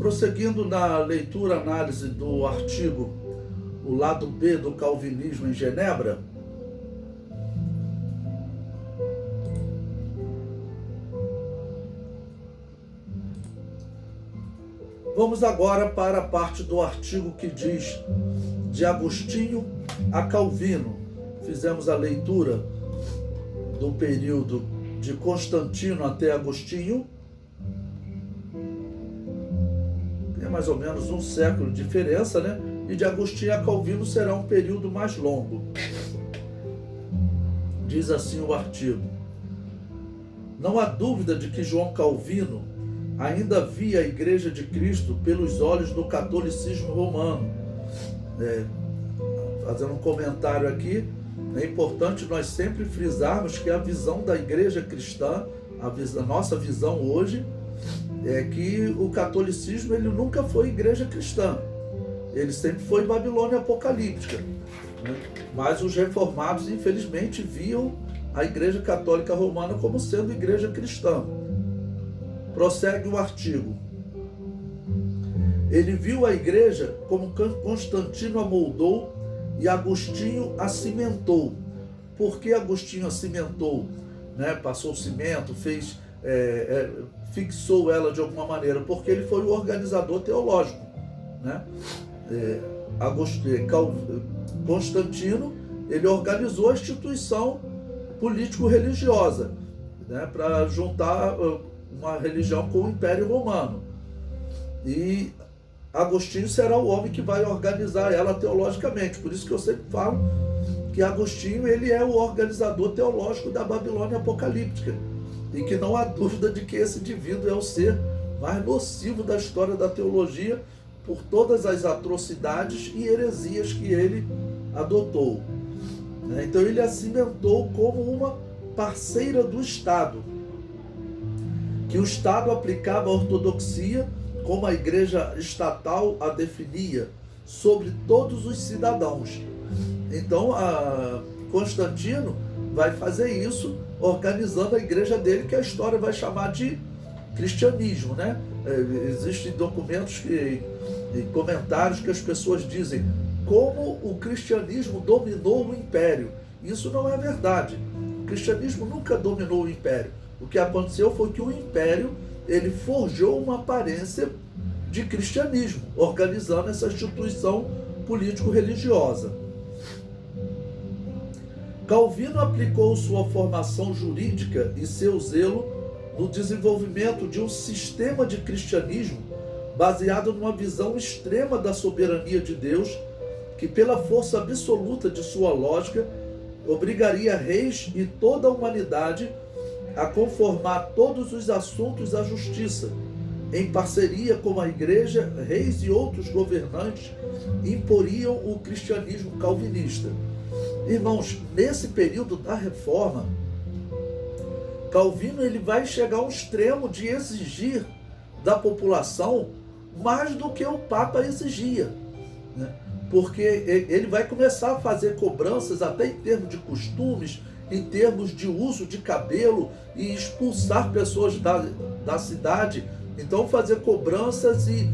Prosseguindo na leitura, análise do artigo O Lado B do Calvinismo em Genebra, vamos agora para a parte do artigo que diz de Agostinho a Calvino. Fizemos a leitura do período de Constantino até Agostinho. É mais ou menos um século de diferença, né? E de Agostinho a Calvino será um período mais longo. Diz assim o artigo: não há dúvida de que João Calvino ainda via a Igreja de Cristo pelos olhos do catolicismo romano. Fazendo um comentário aqui, é importante nós sempre frisarmos que a visão da Igreja cristã, a nossa visão hoje, é que o catolicismo ele nunca foi igreja cristã, ele sempre foi Babilônia apocalíptica, né? Mas os reformados, infelizmente, viam a Igreja Católica Romana como sendo igreja cristã. Prossegue o artigo. Ele viu a igreja como Constantino a moldou e Agostinho a cimentou. Por que Agostinho a cimentou? Né? Passou o cimento, fixou ela de alguma maneira, porque ele foi o organizador teológico, né? Constantino, ele organizou a instituição político-religiosa, né, para juntar uma religião com o Império Romano. E Agostinho será o homem que vai organizar ela teologicamente. Por isso que eu sempre falo que Agostinho ele é o organizador teológico da Babilônia apocalíptica. E que não há dúvida de que esse indivíduo é o ser mais nocivo da história da teologia por todas as atrocidades e heresias que ele adotou. Então ele a cimentou como uma parceira do Estado, que o Estado aplicava a ortodoxia como a igreja estatal a definia, sobre todos os cidadãos. Então Constantino vai fazer isso organizando a igreja dele, que a história vai chamar de cristianismo, né? Existem documentos e comentários que as pessoas dizem como o cristianismo dominou o império. Isso não é verdade. O cristianismo nunca dominou o império. O que aconteceu foi que o império ele forjou uma aparência de cristianismo, organizando essa instituição político-religiosa. Calvino aplicou sua formação jurídica e seu zelo no desenvolvimento de um sistema de cristianismo baseado numa visão extrema da soberania de Deus, que pela força absoluta de sua lógica obrigaria reis e toda a humanidade a conformar todos os assuntos à justiça. Em parceria com a igreja, reis e outros governantes imporiam o cristianismo calvinista. Irmãos, nesse período da reforma, Calvino ele vai chegar ao extremo de exigir da população mais do que o Papa exigia, né? Porque ele vai começar a fazer cobranças até em termos de costumes, em termos de uso de cabelo, e expulsar pessoas da cidade. Então fazer cobranças e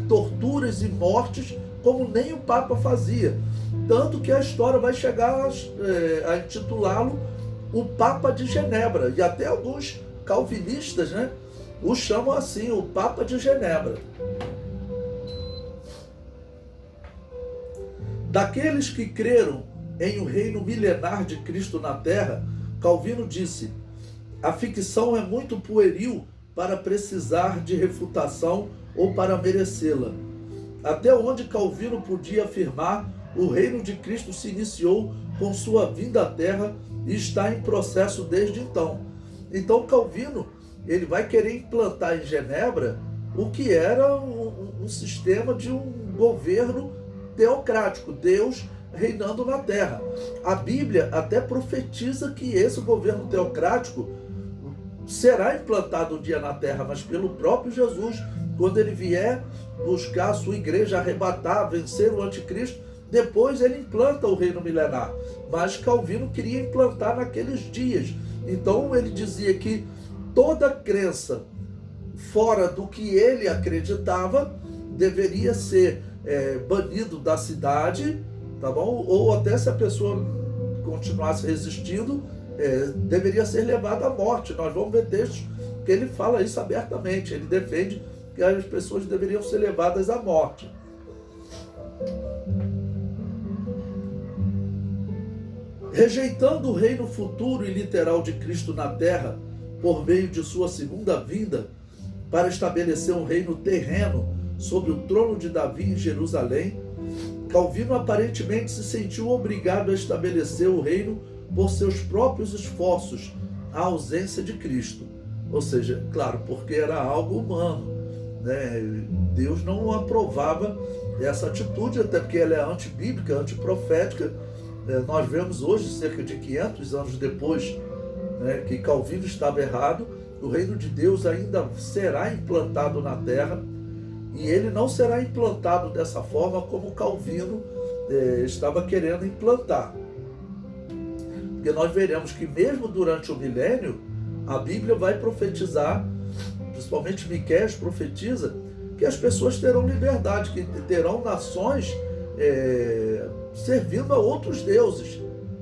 torturas e mortes como nem o Papa fazia. Tanto que a história vai chegar a intitulá-lo o Papa de Genebra. E até alguns calvinistas, né, o chamam assim, o Papa de Genebra. Daqueles que creram em o reino milenar de Cristo na terra, Calvino disse: a ficção é muito pueril para precisar de refutação ou para merecê-la. Até onde Calvino podia afirmar, o reino de Cristo se iniciou com sua vinda à terra e está em processo desde então. Então Calvino ele vai querer implantar em Genebra o que era um sistema de um governo teocrático, Deus reinando na terra. A Bíblia até profetiza que esse governo teocrático será implantado um dia na terra, mas pelo próprio Jesus, quando ele vier buscar a sua igreja, arrebatar, vencer o anticristo, depois ele implanta o reino milenar. Mas Calvino queria implantar naqueles dias. Então ele dizia que toda crença fora do que ele acreditava, deveria ser banido da cidade, tá bom? Ou até, se a pessoa continuasse resistindo, deveria ser levado à morte. Nós vamos ver textos que ele fala isso abertamente. Ele defende que as pessoas deveriam ser levadas à morte. Rejeitando o reino futuro e literal de Cristo na terra, por meio de sua segunda vinda, para estabelecer um reino terreno sobre o trono de Davi em Jerusalém, Calvino aparentemente se sentiu obrigado a estabelecer o reino por seus próprios esforços, à ausência de Cristo. Ou seja, claro, porque era algo humano, né? Deus não aprovava essa atitude, até porque ela é antibíblica, antiprofética. Nós vemos hoje, cerca de 500 anos depois, né, que Calvino estava errado, o reino de Deus ainda será implantado na terra, e ele não será implantado dessa forma como Calvino estava querendo implantar. Porque nós veremos que mesmo durante o milênio, a Bíblia vai profetizar, principalmente Miqueias profetiza, que as pessoas terão liberdade, que terão nações servindo a outros deuses,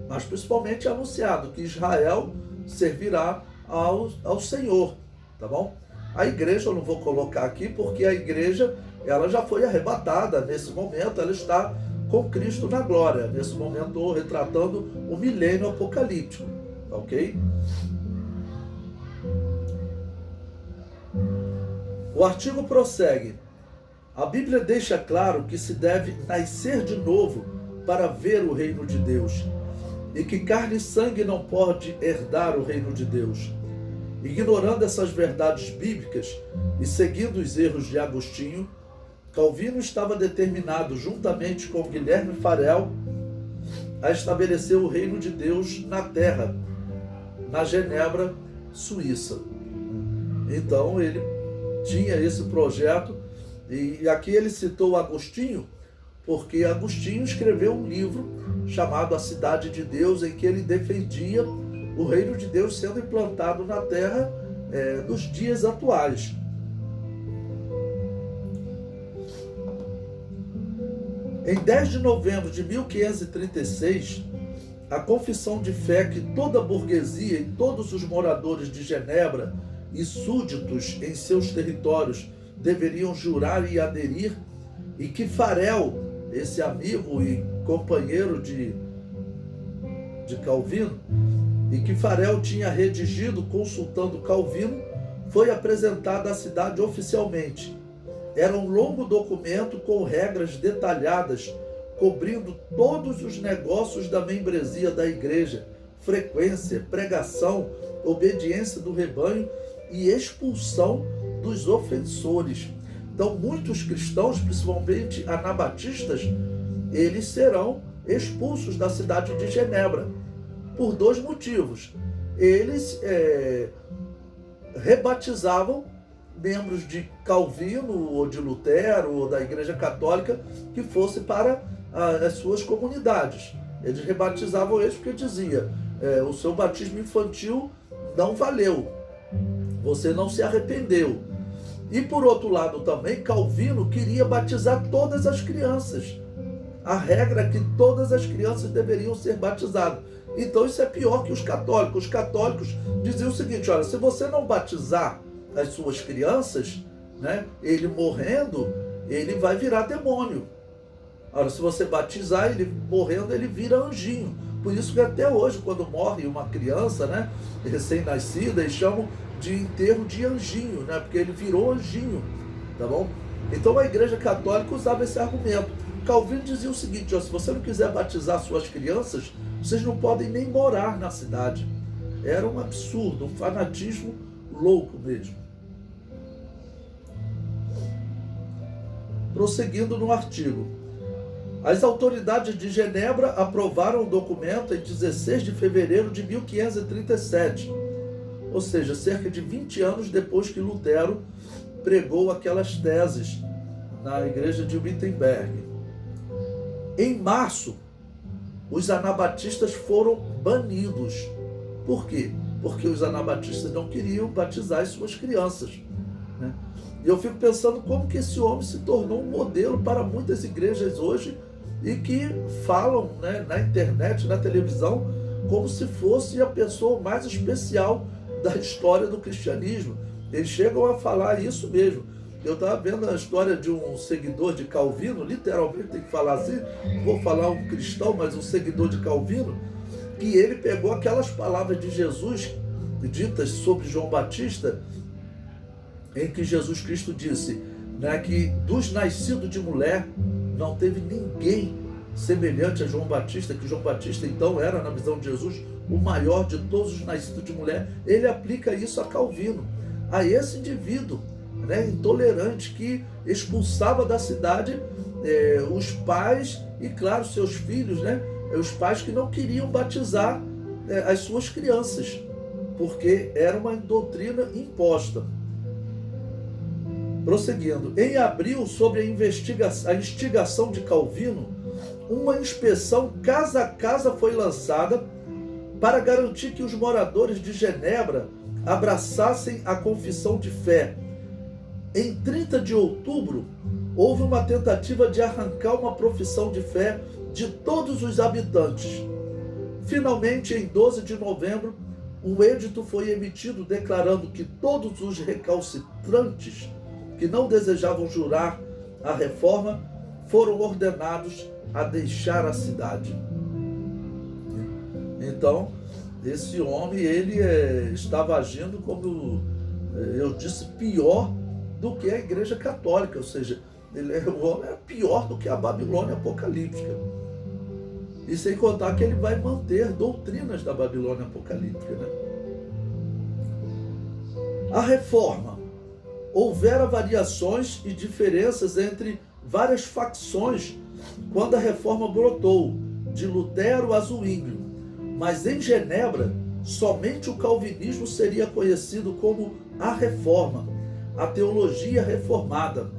mas principalmente anunciado que Israel servirá ao Senhor, tá bom? A igreja eu não vou colocar aqui, porque a igreja ela já foi arrebatada. Nesse momento ela está com Cristo na glória. Nesse momento estou retratando o milênio apocalíptico, ok? O artigo prossegue. A Bíblia deixa claro que se deve nascer de novo para ver o reino de Deus, e que carne e sangue não pode herdar o reino de Deus. Ignorando essas verdades bíblicas e seguindo os erros de Agostinho, Calvino estava determinado, juntamente com Guilherme Farel, a estabelecer o reino de Deus na terra, na Genebra, Suíça. Então ele tinha esse projeto, e aqui ele citou Agostinho, porque Agostinho escreveu um livro chamado A Cidade de Deus, em que ele defendia o reino de Deus sendo implantado na terra nos dias atuais. Em 10 de novembro de 1536, a confissão de fé que toda a burguesia e todos os moradores de Genebra e súditos em seus territórios deveriam jurar e aderir, e que Farel, esse amigo e companheiro de Calvino, e que Farel tinha redigido consultando Calvino, foi apresentada à cidade oficialmente. Era um longo documento com regras detalhadas, cobrindo todos os negócios da membresia da igreja, frequência, pregação, obediência do rebanho e expulsão dos ofensores. Então, muitos cristãos, principalmente anabatistas, eles serão expulsos da cidade de Genebra, por dois motivos. Eles rebatizavam membros de Calvino, ou de Lutero, ou da Igreja Católica, que fosse para as suas comunidades. Eles rebatizavam eles porque dizia, o seu batismo infantil não valeu, você não se arrependeu. E por outro lado também, Calvino queria batizar todas as crianças. A regra é que todas as crianças deveriam ser batizadas. Então isso é pior que os católicos. Os católicos diziam o seguinte, olha, se você não batizar as suas crianças, né, ele morrendo, ele vai virar demônio. Agora, se você batizar, ele morrendo, ele vira anjinho. Por isso que até hoje, quando morre uma criança, né, recém-nascida, eles chamam de enterro de anjinho, né, porque ele virou anjinho, tá bom? Então a Igreja Católica usava esse argumento. Calvino dizia o seguinte, ó, se você não quiser batizar suas crianças, vocês não podem nem morar na cidade. Era um absurdo, um fanatismo louco mesmo. Prosseguindo no artigo. As autoridades de Genebra aprovaram o documento em 16 de fevereiro de 1537, ou seja, cerca de 20 anos depois que Lutero pregou aquelas teses na igreja de Wittenberg. Em março, os anabatistas foram banidos. Por quê? Porque os anabatistas não queriam batizar as suas crianças. né? E eu fico pensando como que esse homem se tornou um modelo para muitas igrejas hoje e que falam, né, na internet, na televisão, como se fosse a pessoa mais especial da história do cristianismo. Eles chegam a falar isso mesmo. Eu estava vendo a história de um seguidor de Calvino, literalmente tem que falar assim, vou falar um cristão, mas um seguidor de Calvino, que ele pegou aquelas palavras de Jesus, ditas sobre João Batista, em que Jesus Cristo disse, né, que dos nascidos de mulher não teve ninguém semelhante a João Batista, que João Batista então era, na visão de Jesus, o maior de todos os nascidos de mulher. Ele aplica isso a Calvino, a esse indivíduo, né, intolerante, que expulsava da cidade os pais e, claro, seus filhos, né, os pais que não queriam batizar as suas crianças, porque era uma doutrina imposta. Prosseguindo, em abril, sobre a instigação de Calvino, uma inspeção casa a casa foi lançada para garantir que os moradores de Genebra abraçassem a confissão de fé. Em 30 de outubro, houve uma tentativa de arrancar uma profissão de fé de todos os habitantes. Finalmente, em 12 de novembro, um edito foi emitido declarando que todos os recalcitrantes que não desejavam jurar a reforma foram ordenados a deixar a cidade. Então, esse homem, ele estava agindo, como eu disse, pior do que a Igreja Católica, ou seja, o homem é pior do que a Babilônia apocalíptica. E sem contar que ele vai manter doutrinas da Babilônia apocalíptica, né? A reforma. Houvera variações e diferenças entre várias facções quando a reforma brotou, de Lutero a Zwinglio. Mas em Genebra, somente o calvinismo seria conhecido como a reforma, a teologia reformada.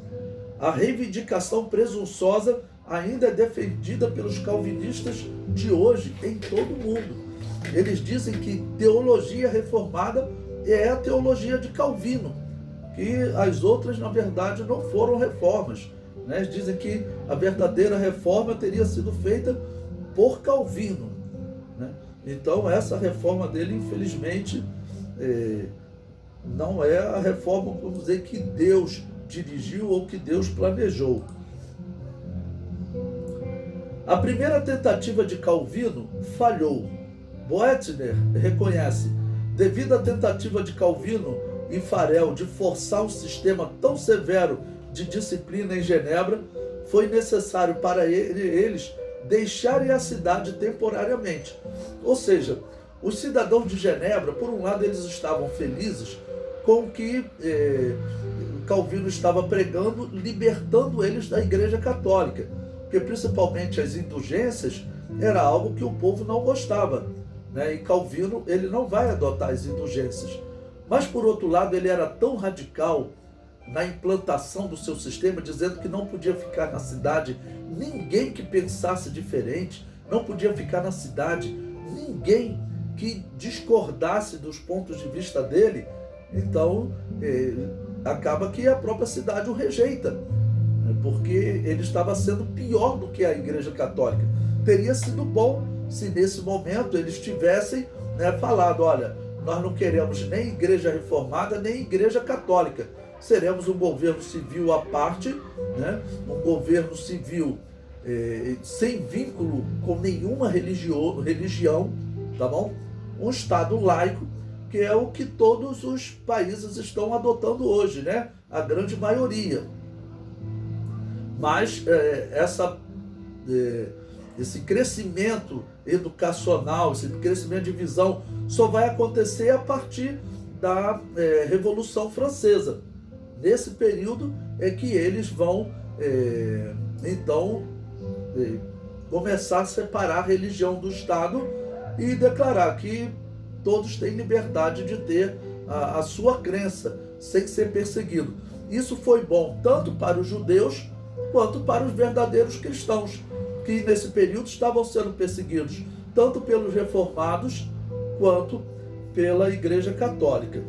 A reivindicação presunçosa ainda é defendida pelos calvinistas de hoje em todo o mundo. Eles dizem que teologia reformada é a teologia de Calvino, que as outras, na verdade, não foram reformas, né? Eles dizem que a verdadeira reforma teria sido feita por Calvino, né? Então, essa reforma dele, infelizmente, não é a reforma, vamos dizer, que Deus dirigiu ou que Deus planejou. A primeira tentativa de Calvino falhou. Boetner reconhece, devido à tentativa de Calvino e Farel de forçar um sistema tão severo de disciplina em Genebra, foi necessário para eles deixarem a cidade temporariamente. Ou seja, os cidadãos de Genebra, por um lado, eles estavam felizes com o que Calvino estava pregando, libertando eles da Igreja Católica, porque principalmente as indulgências era algo que o povo não gostava, né? E Calvino, ele não vai adotar as indulgências. Mas, por outro lado, ele era tão radical na implantação do seu sistema, dizendo que não podia ficar na cidade ninguém que pensasse diferente, não podia ficar na cidade ninguém que discordasse dos pontos de vista dele. Então, acaba que a própria cidade o rejeita, porque ele estava sendo pior do que a Igreja Católica. Teria sido bom se nesse momento eles tivessem, né, falado, olha, nós não queremos nem Igreja Reformada, nem Igreja Católica. Seremos um governo civil à parte, né? Um governo civil sem vínculo com nenhuma religião, tá bom? Um Estado laico, que é o que todos os países estão adotando hoje, né? A grande maioria. Mas esse crescimento educacional, esse crescimento de visão, só vai acontecer a partir da Revolução Francesa. Nesse período é que eles vão, começar a separar a religião do Estado e declarar que todos têm liberdade de ter a sua crença, sem ser perseguido. Isso foi bom tanto para os judeus quanto para os verdadeiros cristãos, que nesse período estavam sendo perseguidos tanto pelos reformados quanto pela Igreja Católica.